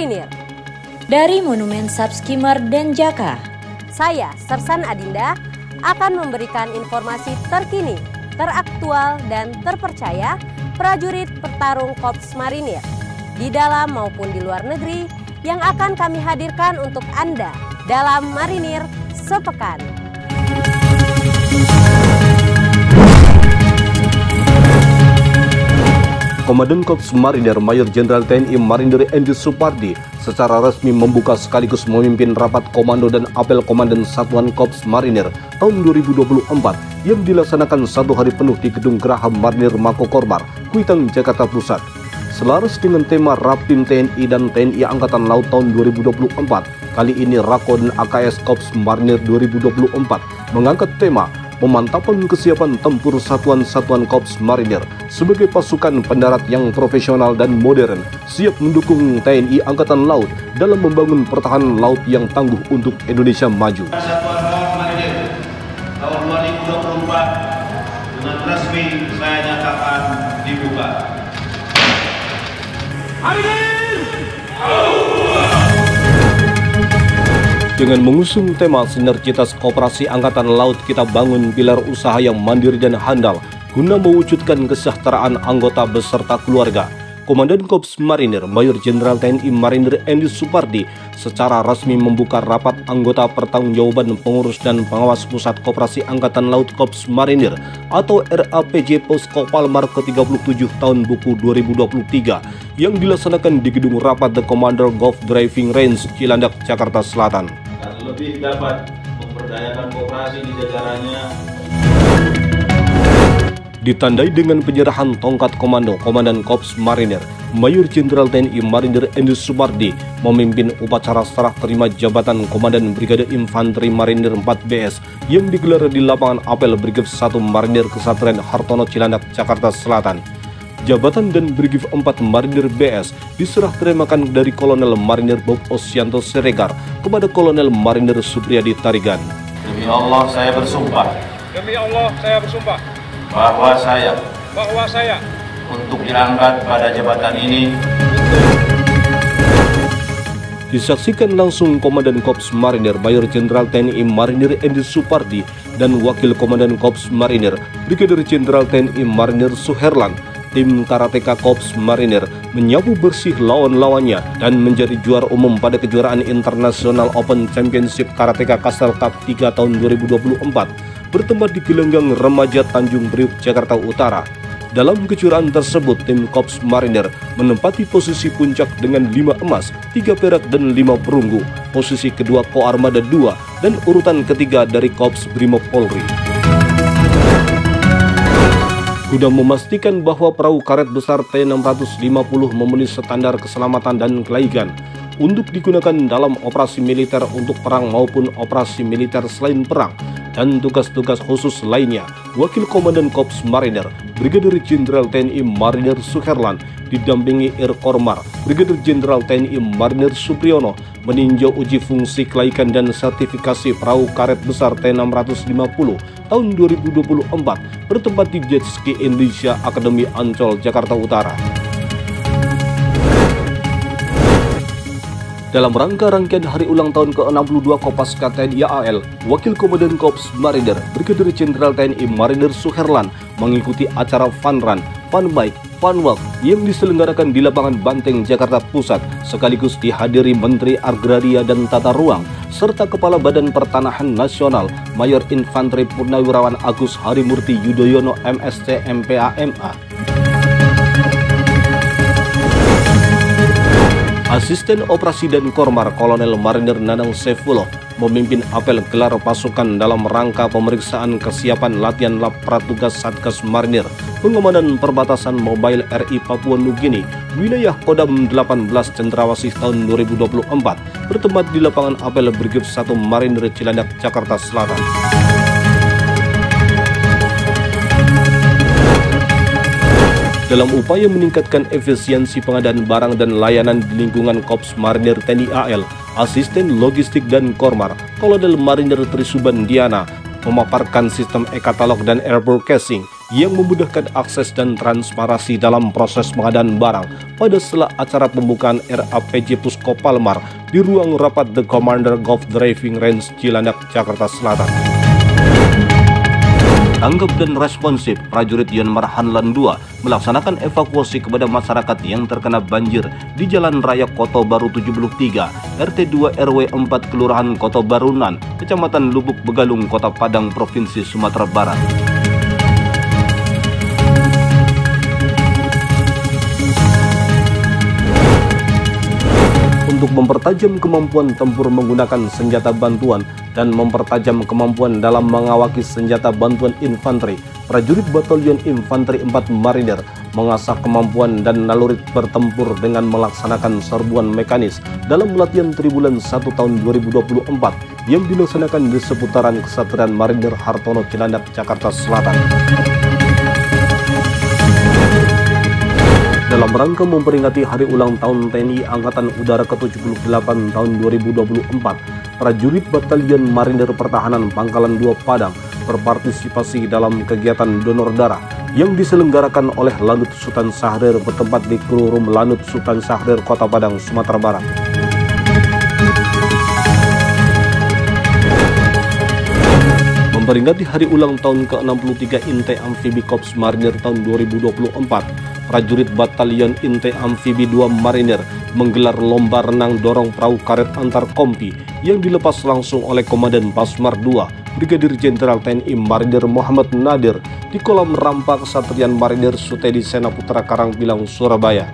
Marinir. Dari Monumen Subskimmer Denjaka, saya, Sersan Adinda, akan memberikan informasi terkini, teraktual, dan terpercaya prajurit petarung Korps Marinir di dalam maupun di luar negeri yang akan kami hadirkan untuk Anda dalam Marinir Sepekan. Komandan Korps Marinir Mayor Jenderal TNI Marinir Endi Supardi secara resmi membuka sekaligus memimpin rapat komando dan apel Komandan Satuan Korps Marinir tahun 2024 yang dilaksanakan 1 hari penuh di Gedung Geraha Marinir Mako Kormar, Kuitang, Jakarta Pusat. Selaras dengan tema Rapim TNI dan TNI Angkatan Laut tahun 2024, kali ini Rako dan AKS Korps Marinir 2024 mengangkat tema pemantapan kesiapan tempur satuan-satuan Korps Marinir sebagai pasukan pendarat yang profesional dan modern, siap mendukung TNI Angkatan Laut dalam membangun pertahanan laut yang tangguh untuk Indonesia maju. Satuan Korps Marinir tahun 2024 dengan resmi saya nyatakan dibuka. Dengan mengusung tema sinergitas kooperasi Angkatan Laut, kita bangun pilar usaha yang mandiri dan handal guna mewujudkan kesejahteraan anggota beserta keluarga. Komandan Korps Marinir Mayor Jenderal TNI Marinir Endi Supardi secara resmi membuka rapat anggota pertanggungjawaban pengurus dan pengawas Pusat Koperasi Angkatan Laut Korps Marinir atau RAPJ Posko Palmar ke-37 tahun buku 2023 yang dilaksanakan di Gedung Rapat The Commander Golf Driving Range, Cilandak, Jakarta Selatan. Lebih dapat memperdayakan koperasi di jajarannya. Ditandai dengan penyerahan tongkat komando Komandan Korps Marinir Mayor Jenderal TNI Marinir Endi Supardi memimpin upacara serah terima jabatan Komandan Brigade Infanteri Marinir 4 BS yang digelar di lapangan apel Brigif 1 Marinir Kesatria Hartono, Cilandak, Jakarta Selatan. Jabatan dan Brigif 4 Marinir BS diserah terimakan dari Kolonel Marinir Bob Osyanto Siregar kepada Kolonel Marinir Supriyadi Tarigan. Demi Allah saya bersumpah. Demi Allah saya bersumpah. Bahwa saya untuk diangkat pada jabatan ini. Disaksikan langsung Komandan Korps Marinir Mayor Jenderal TNI Marinir Endi Supardi dan Wakil Komandan Korps Marinir Brigadir Jenderal TNI Marinir Suherlan. Tim karateka Korps Marinir menyapu bersih lawan-lawannya dan menjadi juara umum pada kejuaraan internasional Open Championship Karateka Kastel Cup 3 tahun 2024 bertempat di Gelanggang Remaja Tanjung Priuk, Jakarta Utara. Dalam kejuaraan tersebut, tim Korps Marinir menempati posisi puncak dengan 5 emas, 3 perak dan 5 perunggu. Posisi kedua Koarmada 2 dan urutan ketiga dari Korps Brimob Polri. Guna memastikan bahwa perahu karet besar T650 memenuhi standar keselamatan dan kelaikan untuk digunakan dalam operasi militer untuk perang maupun operasi militer selain perang dan tugas-tugas khusus lainnya, Wakil Komandan Korps Marinir Brigadir Jenderal TNI Marinir Suherlan didampingi Ir Kormar Brigadir Jenderal TNI Marinir Supriyono meninjau uji fungsi kelaikan dan sertifikasi perahu karet besar T650 tahun 2024 bertempat di Jet Ski Indonesia Akademi Ancol, Jakarta Utara. Dalam rangka rangkaian hari ulang tahun ke-62 Kopaska TNI AL, Wakil Komandan Korps Marinir Brigadir Jenderal TNI Marinir Suherlan mengikuti acara Fun Run, Fun Bike, Fun Walk yang diselenggarakan di lapangan Banteng, Jakarta Pusat, sekaligus dihadiri Menteri Agraria dan Tata Ruang serta Kepala Badan Pertanahan Nasional Mayor Infanteri Purnawirawan Agus Harimurti Yudhoyono MSc MPA MA. Asisten Operasi dan Kormar Kolonel Marinir Nanang Saifullah memimpin apel gelar pasukan dalam rangka pemeriksaan kesiapan latihan lab pratugas Satgas Marinir Pengamanan Perbatasan Mobile RI Papua Nugini wilayah Kodam 18 Cendrawasih tahun 2024 bertempat di lapangan apel Brigif 1 Marinir Cilandak, Jakarta Selatan. Dalam upaya meningkatkan efisiensi pengadaan barang dan layanan di lingkungan Korps Marinir TNI AL, Asisten Logistik dan Kormar, Kolonel Marinir Trisuban Diana, memaparkan sistem e-katalog dan airport casing yang memudahkan akses dan transparansi dalam proses pengadaan barang pada sela acara pembukaan RAPJ Pusko Palmar di ruang rapat The Commander Golf Driving Range Cilandak, Jakarta Selatan. Tanggap dan responsif, prajurit Yanmar Hanlan II melaksanakan evakuasi kepada masyarakat yang terkena banjir di Jalan Raya Koto Baru 73, RT 2 RW 4 Kelurahan Koto Barunan, Kecamatan Lubuk Begalung, Kota Padang, Provinsi Sumatera Barat. Untuk mempertajam kemampuan tempur menggunakan senjata bantuan dan mempertajam kemampuan dalam mengawaki senjata bantuan infanteri, prajurit Batalion Infanteri 4 Marinir mengasah kemampuan dan naluri bertempur dengan melaksanakan serbuan mekanis dalam latihan Tribulan 1 tahun 2024 yang dilaksanakan di seputaran Kesatria Marinir Hartono, Cilandak, Jakarta Selatan. Dalam rangka memperingati Hari Ulang Tahun TNI Angkatan Udara ke-78 tahun 2024, prajurit Batalion Marinir Pertahanan Pangkalan 2 Padang berpartisipasi dalam kegiatan donor darah yang diselenggarakan oleh Lanut Sultan Syahrir bertempat di Krurum Lanut Sultan Syahrir, Kota Padang, Sumatera Barat. Memperingati Hari Ulang Tahun ke-63 Intai Amfibi Korps Marinir tahun 2024, prajurit Batalion Intai Amfibi 2 Marinir menggelar lomba renang dorong perahu karet antar kompi yang dilepas langsung oleh Komandan Pasmar 2 Brigadir Jenderal TNI Marinir Muhammad Nadir di kolam rampa Kesatria Marinir Sutedi Senaputra Karangpilang, Surabaya.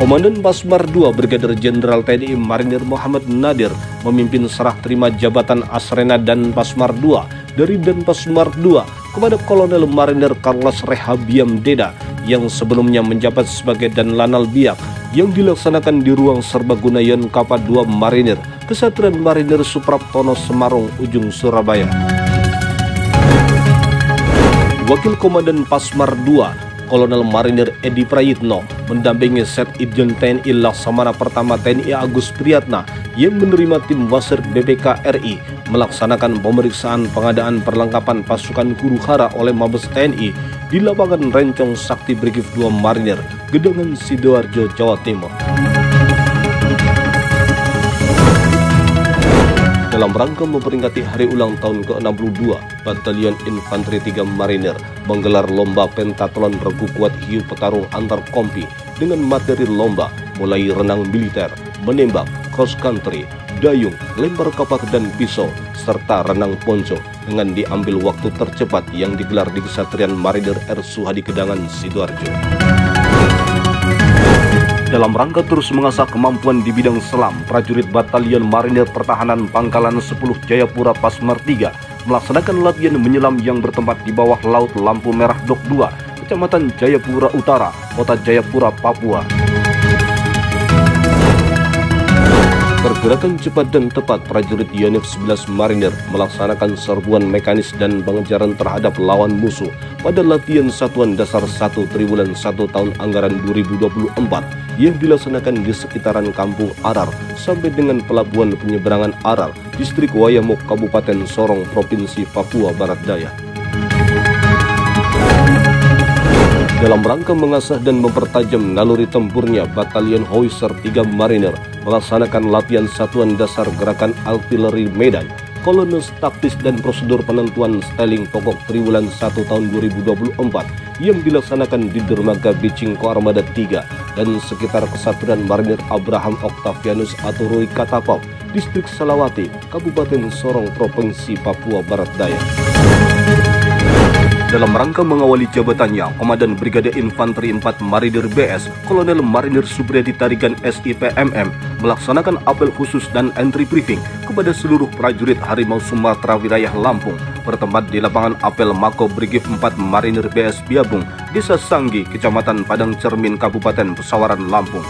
Komandan Pasmar 2 Brigadir Jenderal TNI Marinir Muhammad Nadir memimpin serah terima jabatan Asrena dan Pasmar 2 dari Dan Pasmar 2 kepada Kolonel Marinir Carlos Rehabiam Deda yang sebelumnya menjabat sebagai Dan Lanal Biak yang dilaksanakan di ruang serbaguna Yonkapa 2 Marinir, Kesatria Marinir Supraptono Semarang, Ujung, Surabaya. Wakil Komandan Pasmar 2 Kolonel Marinir Edi Prayitno mendampingi Set Irjen TNI Laksamana Pertama TNI Agus Priyatna yang menerima tim Wasir BPK RI melaksanakan pemeriksaan pengadaan perlengkapan pasukan huru-hara oleh Mabes TNI di lapangan Rencong Sakti Brigif 2 Marinir, Gedangan, Sidoarjo, Jawa Timur. Dalam rangka memperingati Hari Ulang Tahun ke-62, Batalion Infanteri 3 Marinir menggelar lomba pentathlon regu kuat hiu petarung antar kompi dengan materi lomba mulai renang militer, menembak, cross country, dayung, lempar kapak dan pisau, serta renang ponco dengan diambil waktu tercepat yang digelar di Kesatria Marinir R. Suhadi Gedangan, Sidoarjo. Dalam rangka terus mengasah kemampuan di bidang selam, prajurit Batalion Marinir Pertahanan Pangkalan 10 Jayapura Pasmar 3 melaksanakan latihan menyelam yang bertempat di bawah Laut Lampu Merah Dok 2, Kecamatan Jayapura Utara, Kota Jayapura, Papua. Pergerakan cepat dan tepat prajurit Yonif 11 Marinir melaksanakan serbuan mekanis dan pengejaran terhadap lawan musuh pada latihan Satuan Dasar 1 Triwulan 1 tahun anggaran 2024 yang dilaksanakan di sekitaran Kampung Arar sampai dengan Pelabuhan Penyeberangan Arar, Distrik Wayamuk, Kabupaten Sorong, Provinsi Papua Barat Daya. Dalam rangka mengasah dan mempertajam naluri tempurnya, Batalion Howitzer 3 Marinir melaksanakan latihan Satuan Dasar Gerakan Artileri Medan, Kolonel Taktis dan Prosedur Penentuan Styling Pokok Triwulan 1 tahun 2024 yang dilaksanakan di Dermaga Bicing Koarmada 3 dan sekitar Kesatria Marinir Abraham Octavianus atau Rui Katapop, Distrik Salawati, Kabupaten Sorong, Provinsi Papua Barat Daya. Dalam rangka mengawali jabatannya, Komandan Brigade Infanteri 4 Marinir BS, Kolonel Marinir Subriyadi Tarigan SIPMM, melaksanakan apel khusus dan entry briefing kepada seluruh prajurit Harimau Sumatera wilayah Lampung, bertempat di lapangan apel Mako Brigif 4 Marinir BS Biabung, Desa Sanggi, Kecamatan Padang Cermin, Kabupaten Pesawaran, Lampung.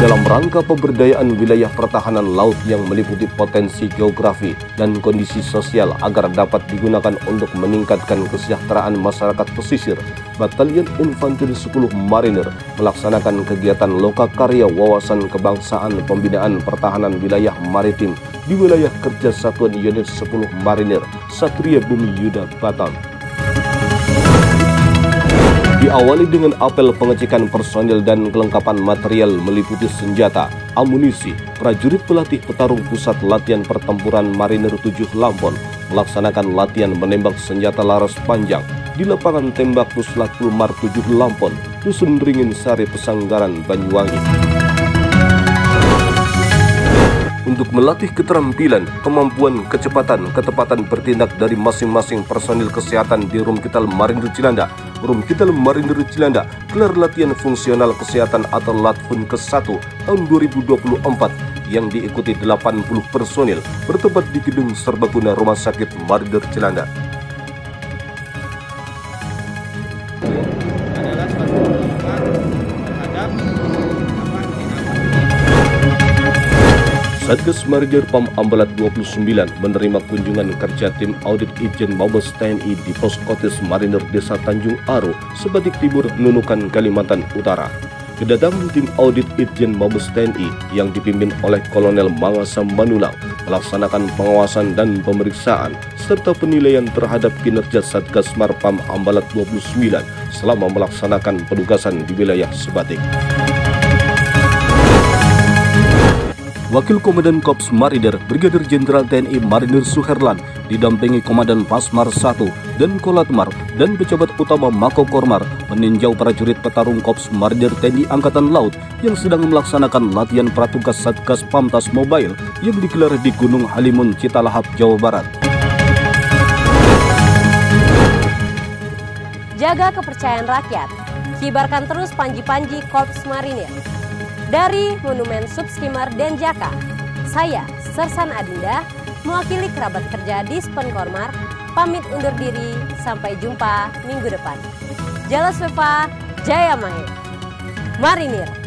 dalam rangka pemberdayaan wilayah pertahanan laut yang meliputi potensi geografi dan kondisi sosial agar dapat digunakan untuk meningkatkan kesejahteraan masyarakat pesisir, Batalion Infanteri 10 Marinir melaksanakan kegiatan lokakarya wawasan kebangsaan pembinaan pertahanan wilayah maritim di wilayah kerja Satuan Unit 10 Marinir Satria Bumi Yuda Batam. Diawali dengan apel pengecekan personil dan kelengkapan material meliputi senjata, amunisi, prajurit pelatih petarung Pusat Latihan Pertempuran Marinir 7 Lampon melaksanakan latihan menembak senjata laras panjang di lapangan tembak Puslak Plumar 7 Lampon, Dusun Ringin Sari Pesanggaran, Banyuwangi. Untuk melatih keterampilan, kemampuan, kecepatan, ketepatan bertindak dari masing-masing personil kesehatan di Rumkital Marinir Cilanda, Rumkital Marinir Cilanda gelar latihan fungsional kesehatan atau LATFUN ke-1 tahun 2024 yang diikuti 80 personil bertempat di Gedung Serbaguna Rumah Sakit Marinir Cilanda. Adalah suatu perlindungan terhadap Satgas Marinir PAM Ambalat 29 menerima kunjungan kerja tim audit Itjen Mabes TNI di Pos Kotis Marinir Desa Tanjung Aro, Sebatik Timur, Nunukan, Kalimantan Utara. Kedatangan tim audit Itjen Mabes TNI yang dipimpin oleh Kolonel Mangasa Manulang melaksanakan pengawasan dan pemeriksaan serta penilaian terhadap kinerja Satgas Mar PAM Ambalat 29 selama melaksanakan penugasan di wilayah Sebatik. Wakil Komandan Korps Marinir Brigadir Jenderal TNI Marinir Suherlan didampingi Komandan Pasmar 1 dan Kolatmar dan pejabat utama Mako Kormar meninjau prajurit petarung Korps Marinir TNI Angkatan Laut yang sedang melaksanakan latihan pratugas Satgas Pamtas Mobile yang digelar di Gunung Halimun, Citalahap, Jawa Barat. Jaga kepercayaan rakyat, kibarkan terus panji-panji Korps Marinir. Dari Monumen Subskimar dan Jaka, saya Sersan Adinda, mewakili kerabat kerja Dispen Kormar, pamit undur diri, sampai jumpa minggu depan. Jala Sveva, Jaya Mahe, Marinir.